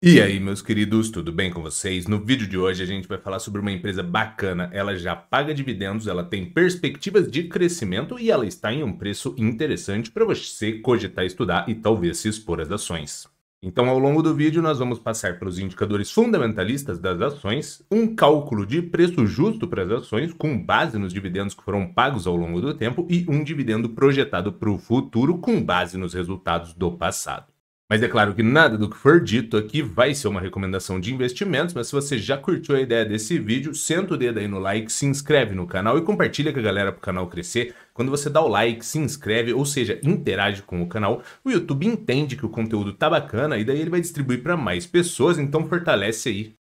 E aí, meus queridos, tudo bem com vocês? No vídeo de hoje a gente vai falar sobre uma empresa bacana, ela já paga dividendos, ela tem perspectivas de crescimento e ela está em um preço interessante para você cogitar estudar e talvez se expor às ações. Então, ao longo do vídeo, nós vamos passar pelos indicadores fundamentalistas das ações, um cálculo de preço justo para as ações com base nos dividendos que foram pagos ao longo do tempo e um dividendo projetado para o futuro com base nos resultados do passado. Mas é claro que nada do que for dito aqui vai ser uma recomendação de investimentos, mas se você já curtiu a ideia desse vídeo, senta o dedo aí no like, se inscreve no canal e compartilha com a galera para o canal crescer. Quando você dá o like, se inscreve, ou seja, interage com o canal, o YouTube entende que o conteúdo tá bacana e daí ele vai distribuir para mais pessoas, então fortalece aí.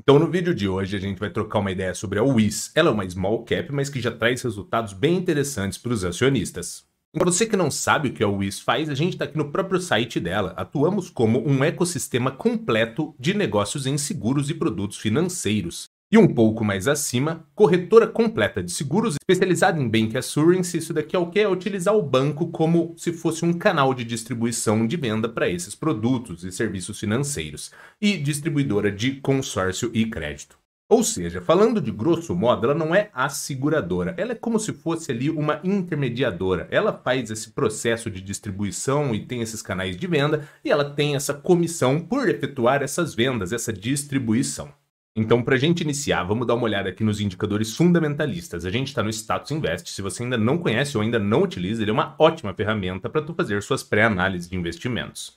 Então, no vídeo de hoje, a gente vai trocar uma ideia sobre a Wiz. Ela é uma small cap, mas que já traz resultados bem interessantes para os acionistas. Para você que não sabe o que a Wiz faz, a gente está aqui no próprio site dela. Atuamos como um ecossistema completo de negócios em seguros e produtos financeiros. E um pouco mais acima, corretora completa de seguros especializada em Bank Assurance. Isso daqui é o que? É utilizar o banco como se fosse um canal de distribuição de venda para esses produtos e serviços financeiros. E distribuidora de consórcio e crédito. Ou seja, falando de grosso modo, ela não é a seguradora, ela é como se fosse ali uma intermediadora. Ela faz esse processo de distribuição e tem esses canais de venda e ela tem essa comissão por efetuar essas vendas, essa distribuição. Então, para a gente iniciar, vamos dar uma olhada aqui nos indicadores fundamentalistas. A gente está no Status Invest. Se você ainda não conhece ou ainda não utiliza, ele é uma ótima ferramenta para tu fazer suas pré-análises de investimentos.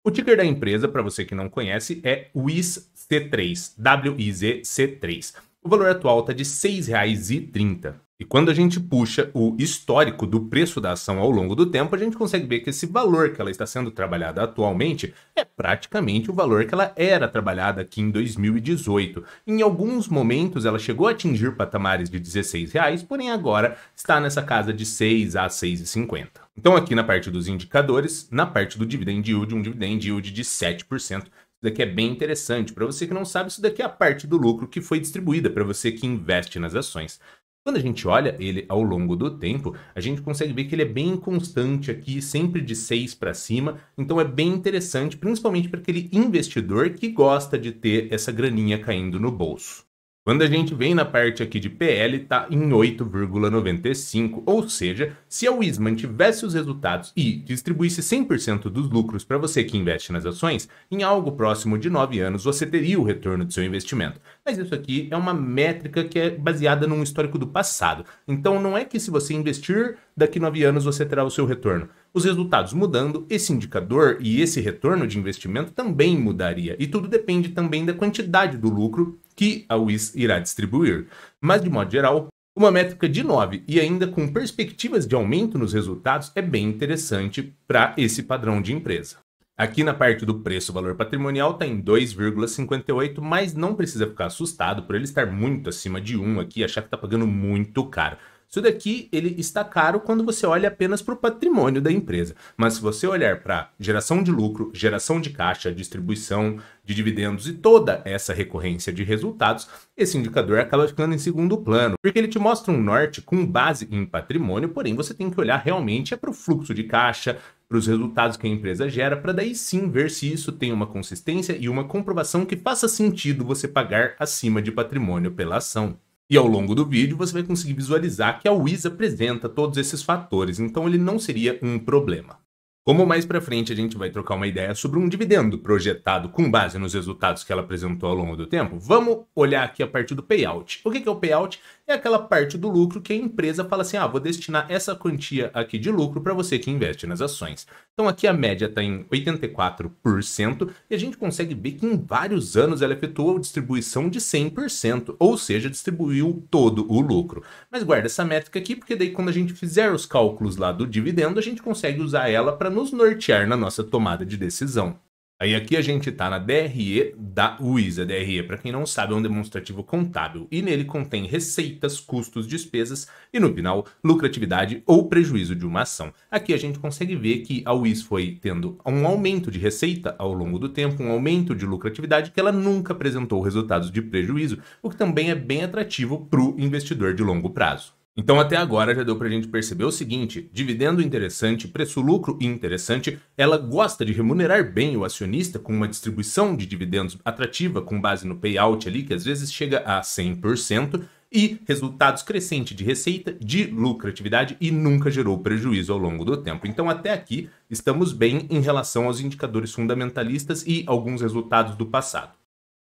O ticker da empresa, para você que não conhece, é WIZC3, WIZC3. O valor atual está de R$ 6,30. E quando a gente puxa o histórico do preço da ação ao longo do tempo, a gente consegue ver que esse valor que ela está sendo trabalhada atualmente é praticamente o valor que ela era trabalhada aqui em 2018. Em alguns momentos ela chegou a atingir patamares de R$ 16, porém agora está nessa casa de 6 a 6,50. Então aqui na parte dos indicadores, na parte do dividend yield, um dividend yield de 7%. Isso daqui é bem interessante. Para você que não sabe, isso daqui é a parte do lucro que foi distribuída para você que investe nas ações. Quando a gente olha ele ao longo do tempo, a gente consegue ver que ele é bem constante aqui, sempre de 6 para cima, então é bem interessante, principalmente para aquele investidor que gosta de ter essa graninha caindo no bolso. Quando a gente vem na parte aqui de PL, está em 8,95, ou seja, se a Wiz mantivesse os resultados e distribuísse 100% dos lucros para você que investe nas ações, em algo próximo de 9 anos você teria o retorno do seu investimento. Mas isso aqui é uma métrica que é baseada num histórico do passado. Então não é que se você investir, daqui 9 anos você terá o seu retorno. Os resultados mudando, esse indicador e esse retorno de investimento também mudaria. E tudo depende também da quantidade do lucro que a Wiz irá distribuir. Mas, de modo geral, uma métrica de 9 e ainda com perspectivas de aumento nos resultados é bem interessante para esse padrão de empresa. Aqui na parte do preço-valor patrimonial está em 2,58, mas não precisa ficar assustado por ele estar muito acima de 1 aqui, achar que está pagando muito caro. Isso daqui ele está caro quando você olha apenas para o patrimônio da empresa. Mas se você olhar para geração de lucro, geração de caixa, distribuição de dividendos e toda essa recorrência de resultados, esse indicador acaba ficando em segundo plano, porque ele te mostra um norte com base em patrimônio, porém você tem que olhar realmente para o fluxo de caixa, para os resultados que a empresa gera, para daí sim ver se isso tem uma consistência e uma comprovação que faça sentido você pagar acima de patrimônio pela ação. E ao longo do vídeo você vai conseguir visualizar que a Wiz apresenta todos esses fatores, então ele não seria um problema. Como mais para frente a gente vai trocar uma ideia sobre um dividendo projetado com base nos resultados que ela apresentou ao longo do tempo, vamos olhar aqui a parte do payout. O que é o payout? É aquela parte do lucro que a empresa fala assim, vou destinar essa quantia aqui de lucro para você que investe nas ações. Então aqui a média está em 84% e a gente consegue ver que em vários anos ela efetuou a distribuição de 100%, ou seja, distribuiu todo o lucro. Mas guarda essa métrica aqui porque daí quando a gente fizer os cálculos lá do dividendo, a gente consegue usar ela para nos nortear na nossa tomada de decisão. Aí aqui a gente está na DRE da Wiz. A DRE, para quem não sabe, é um demonstrativo contábil e nele contém receitas, custos, despesas e no final, lucratividade ou prejuízo de uma ação. Aqui a gente consegue ver que a Wiz foi tendo um aumento de receita ao longo do tempo, um aumento de lucratividade que ela nunca apresentou resultados de prejuízo, o que também é bem atrativo para o investidor de longo prazo. Então até agora já deu para a gente perceber o seguinte: dividendo interessante, preço-lucro interessante, ela gosta de remunerar bem o acionista com uma distribuição de dividendos atrativa com base no payout ali, que às vezes chega a 100%, e resultados crescentes de receita, de lucratividade e nunca gerou prejuízo ao longo do tempo. Então até aqui estamos bem em relação aos indicadores fundamentalistas e alguns resultados do passado.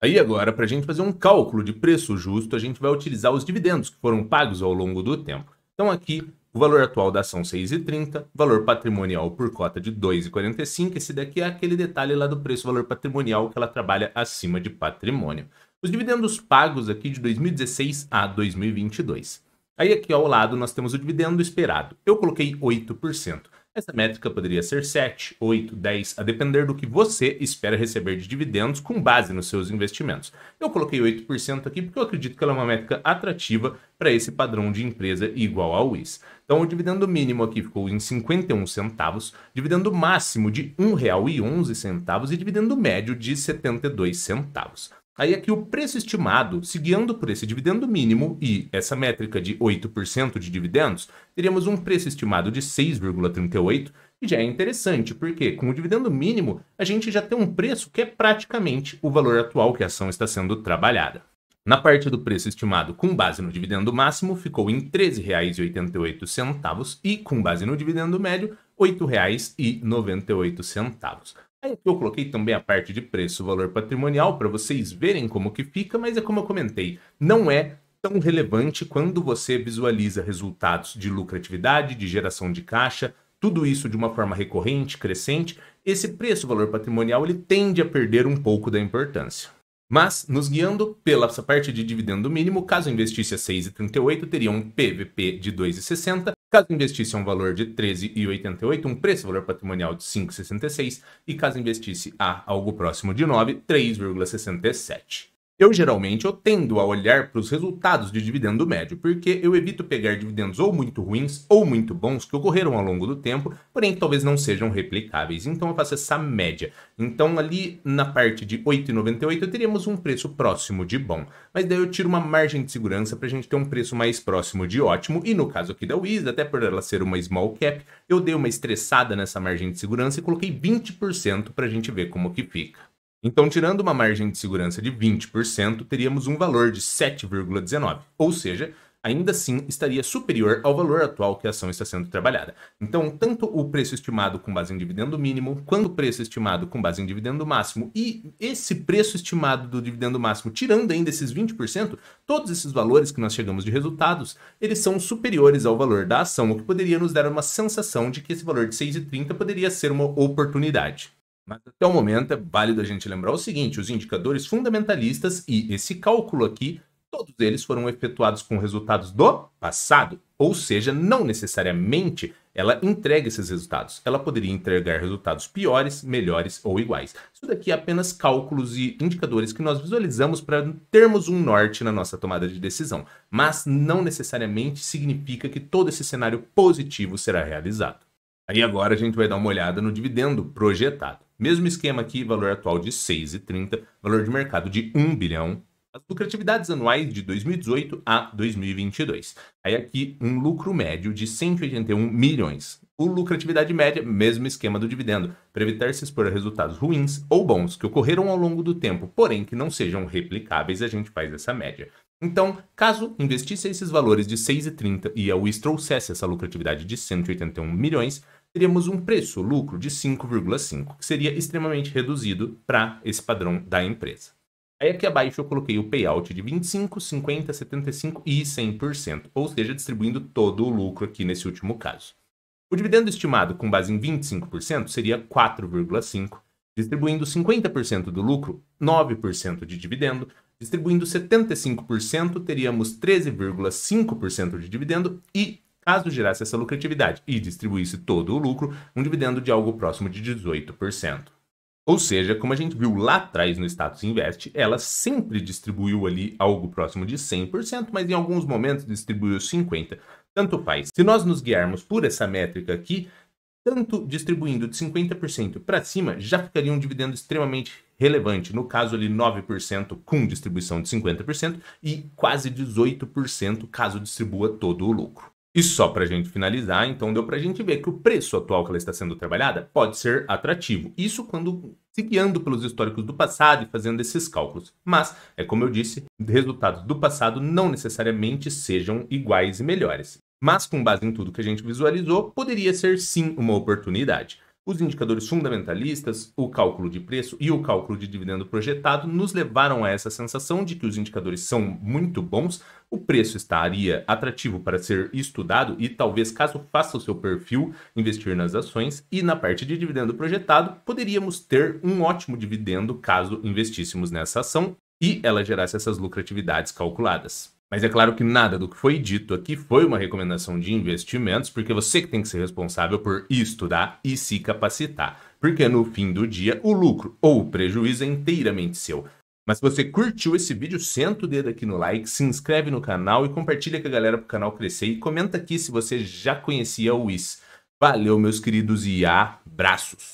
Aí agora, para a gente fazer um cálculo de preço justo, a gente vai utilizar os dividendos que foram pagos ao longo do tempo. Então aqui, o valor atual da ação 6,30, valor patrimonial por cota de 2,45, esse daqui é aquele detalhe lá do preço-valor patrimonial que ela trabalha acima de patrimônio. Os dividendos pagos aqui de 2016 a 2022. Aí aqui ao lado nós temos o dividendo esperado. Eu coloquei 8%. Essa métrica poderia ser 7, 8, 10, a depender do que você espera receber de dividendos com base nos seus investimentos. Eu coloquei 8% aqui porque eu acredito que ela é uma métrica atrativa para esse padrão de empresa igual ao WIS. Então o dividendo mínimo aqui ficou em 51 centavos, dividendo máximo de R$ 1,11 e dividendo médio de 72 centavos. Aí aqui o preço estimado, se guiando por esse dividendo mínimo e essa métrica de 8% de dividendos, teríamos um preço estimado de 6,38, e já é interessante, porque com o dividendo mínimo a gente já tem um preço que é praticamente o valor atual que a ação está sendo trabalhada. Na parte do preço estimado com base no dividendo máximo ficou em R$ 13,88 e com base no dividendo médio R$ 8,98. Aí aqui eu coloquei também a parte de preço, valor patrimonial, para vocês verem como que fica, mas é como eu comentei, não é tão relevante quando você visualiza resultados de lucratividade, de geração de caixa, tudo isso de uma forma recorrente, crescente. Esse preço, valor patrimonial, ele tende a perder um pouco da importância. Mas, nos guiando pela essa parte de dividendo mínimo, caso investisse a 6,38, teria um PVP de 2,60. Caso investisse a um valor de 13,88, um preço-valor patrimonial de 5,66. E caso investisse a algo próximo de 9, 3,67. Eu tendo a olhar para os resultados de dividendo médio, porque eu evito pegar dividendos ou muito ruins ou muito bons que ocorreram ao longo do tempo, porém que talvez não sejam replicáveis. Então eu faço essa média. Então ali na parte de 8,98 teríamos um preço próximo de bom. Mas daí eu tiro uma margem de segurança para a gente ter um preço mais próximo de ótimo. E no caso aqui da WIS, até por ela ser uma small cap, eu dei uma estressada nessa margem de segurança e coloquei 20% para a gente ver como que fica. Então, tirando uma margem de segurança de 20%, teríamos um valor de 7,19, ou seja, ainda assim estaria superior ao valor atual que a ação está sendo trabalhada. Então, tanto o preço estimado com base em dividendo mínimo, quanto o preço estimado com base em dividendo máximo e esse preço estimado do dividendo máximo, tirando ainda esses 20%, todos esses valores que nós chegamos de resultados, eles são superiores ao valor da ação, o que poderia nos dar uma sensação de que esse valor de 6,30 poderia ser uma oportunidade. Mas até o momento é válido a gente lembrar o seguinte: os indicadores fundamentalistas e esse cálculo aqui, todos eles foram efetuados com resultados do passado. Ou seja, não necessariamente ela entrega esses resultados. Ela poderia entregar resultados piores, melhores ou iguais. Isso daqui é apenas cálculos e indicadores que nós visualizamos para termos um norte na nossa tomada de decisão. Mas não necessariamente significa que todo esse cenário positivo será realizado. Aí agora a gente vai dar uma olhada no dividendo projetado. Mesmo esquema aqui, valor atual de 6,30, valor de mercado de 1 bilhão, as lucratividades anuais de 2018 a 2022. Aí aqui um lucro médio de 181 milhões. O lucratividade média, mesmo esquema do dividendo, para evitar se expor a resultados ruins ou bons que ocorreram ao longo do tempo, porém que não sejam replicáveis, a gente faz essa média. Então, caso investisse esses valores de 6,30 e a WIS trouxesse essa lucratividade de 181 milhões, teríamos um preço-lucro de 5,5, que seria extremamente reduzido para esse padrão da empresa. Aí aqui abaixo eu coloquei o payout de 25%, 50%, 75% e 100%, ou seja, distribuindo todo o lucro aqui nesse último caso. O dividendo estimado com base em 25% seria 4,5%, distribuindo 50% do lucro, 9% de dividendo, distribuindo 75%, teríamos 13,5% de dividendo e, caso gerasse essa lucratividade e distribuísse todo o lucro, um dividendo de algo próximo de 18%. Ou seja, como a gente viu lá atrás no Status Invest, ela sempre distribuiu ali algo próximo de 100%, mas em alguns momentos distribuiu 50%. Tanto faz. Se nós nos guiarmos por essa métrica aqui, tanto distribuindo de 50% para cima, já ficaria um dividendo extremamente relevante. No caso ali 9% com distribuição de 50% e quase 18% caso distribua todo o lucro. E só para a gente finalizar, então deu para a gente ver que o preço atual que ela está sendo trabalhada pode ser atrativo. Isso quando se guiando pelos históricos do passado e fazendo esses cálculos. Mas, é como eu disse, resultados do passado não necessariamente sejam iguais e melhores. Mas com base em tudo que a gente visualizou, poderia ser sim uma oportunidade. Os indicadores fundamentalistas, o cálculo de preço e o cálculo de dividendo projetado nos levaram a essa sensação de que os indicadores são muito bons, o preço estaria atrativo para ser estudado e talvez, caso faça o seu perfil, investir nas ações, e na parte de dividendo projetado, poderíamos ter um ótimo dividendo caso investíssemos nessa ação e ela gerasse essas lucratividades calculadas. Mas é claro que nada do que foi dito aqui foi uma recomendação de investimentos, porque você que tem que ser responsável por estudar e se capacitar. Porque no fim do dia, o lucro ou o prejuízo é inteiramente seu. Mas se você curtiu esse vídeo, senta o dedo aqui no like, se inscreve no canal e compartilha com a galera para o canal crescer. E comenta aqui se você já conhecia o WIS. Valeu, meus queridos, e abraços!